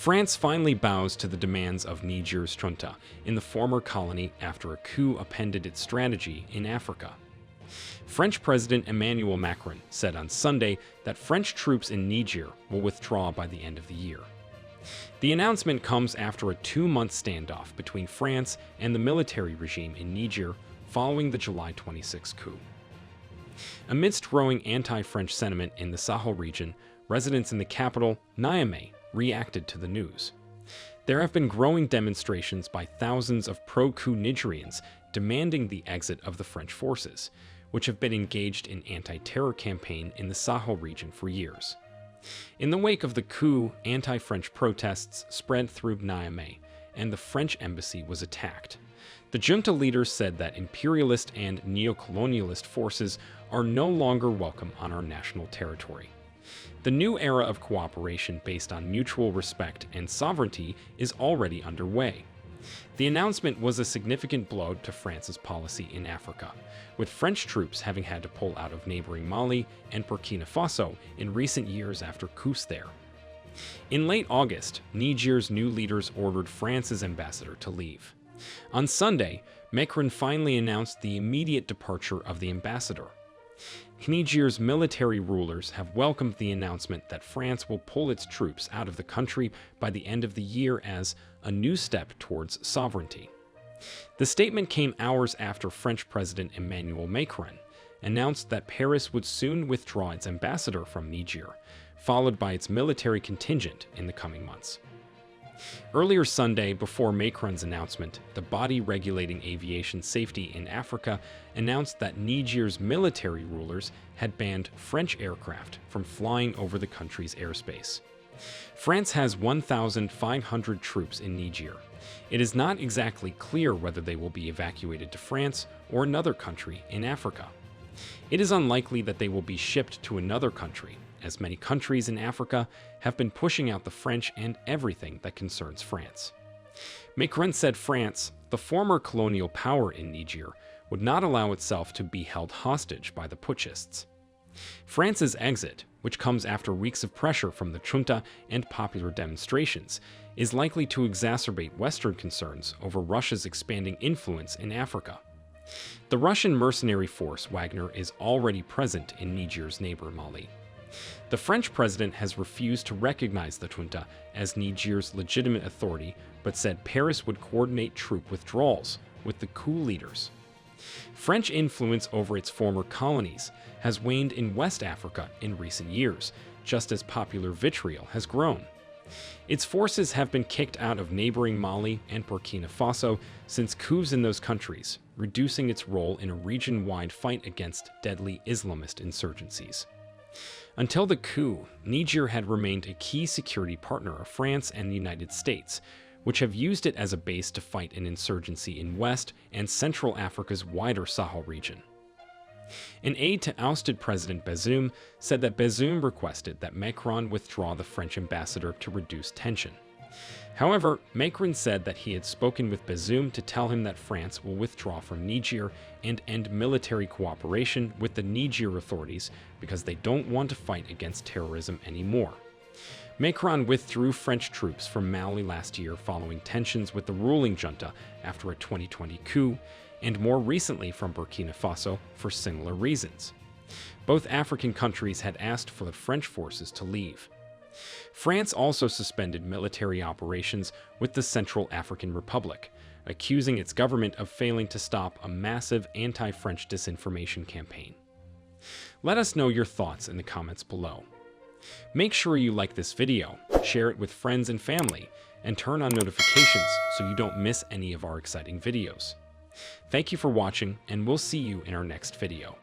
France finally bows to the demands of Niger's junta in the former colony after a coup upended its strategy in Africa. French President Emmanuel Macron said on Sunday that French troops in Niger will withdraw by the end of the year. The announcement comes after a 2-month standoff between France and the military regime in Niger following the July 26 coup. Amidst growing anti-French sentiment in the Sahel region, residents in the capital, Niamey, reacted to the news. There have been growing demonstrations by thousands of pro-coup Nigerians demanding the exit of the French forces, which have been engaged in anti-terror campaign in the Sahel region for years. In the wake of the coup, anti-French protests spread through Niamey, and the French embassy was attacked. The junta leaders said that imperialist and neocolonialist forces are no longer welcome on our national territory. The new era of cooperation based on mutual respect and sovereignty is already underway. The announcement was a significant blow to France's policy in Africa, with French troops having had to pull out of neighboring Mali and Burkina Faso in recent years after coups there. In late August, Niger's new leaders ordered France's ambassador to leave. On Sunday, Macron finally announced the immediate departure of the ambassador. Niger's military rulers have welcomed the announcement that France will pull its troops out of the country by the end of the year as a new step towards sovereignty. The statement came hours after French President Emmanuel Macron announced that Paris would soon withdraw its ambassador from Niger, followed by its military contingent in the coming months. Earlier Sunday, before Macron's announcement, the body regulating aviation safety in Africa announced that Niger's military rulers had banned French aircraft from flying over the country's airspace. France has 1,500 troops in Niger. It is not exactly clear whether they will be evacuated to France or another country in Africa. It is unlikely that they will be shipped to another country, as many countries in Africa have been pushing out the French and everything that concerns France. Macron said France, the former colonial power in Niger, would not allow itself to be held hostage by the putschists. France's exit, which comes after weeks of pressure from the junta and popular demonstrations, is likely to exacerbate Western concerns over Russia's expanding influence in Africa. The Russian mercenary force Wagner is already present in Niger's neighbor Mali. The French president has refused to recognize the junta as Niger's legitimate authority, but said Paris would coordinate troop withdrawals with the coup leaders. French influence over its former colonies has waned in West Africa in recent years, just as popular vitriol has grown. Its forces have been kicked out of neighboring Mali and Burkina Faso since coups in those countries, reducing its role in a region-wide fight against deadly Islamist insurgencies. Until the coup, Niger had remained a key security partner of France and the United States, which have used it as a base to fight an insurgency in West and Central Africa's wider Sahel region. An aide to ousted President Bazoum said that Bazoum requested that Macron withdraw the French ambassador to reduce tension. However, Macron said that he had spoken with Bazoum to tell him that France will withdraw from Niger and end military cooperation with the Niger authorities because they don't want to fight against terrorism anymore. Macron withdrew French troops from Mali last year following tensions with the ruling junta after a 2020 coup, and more recently from Burkina Faso for similar reasons. Both African countries had asked for the French forces to leave. France also suspended military operations with the Central African Republic, accusing its government of failing to stop a massive anti-French disinformation campaign. Let us know your thoughts in the comments below. Make sure you like this video, share it with friends and family, and turn on notifications so you don't miss any of our exciting videos. Thank you for watching, and we'll see you in our next video.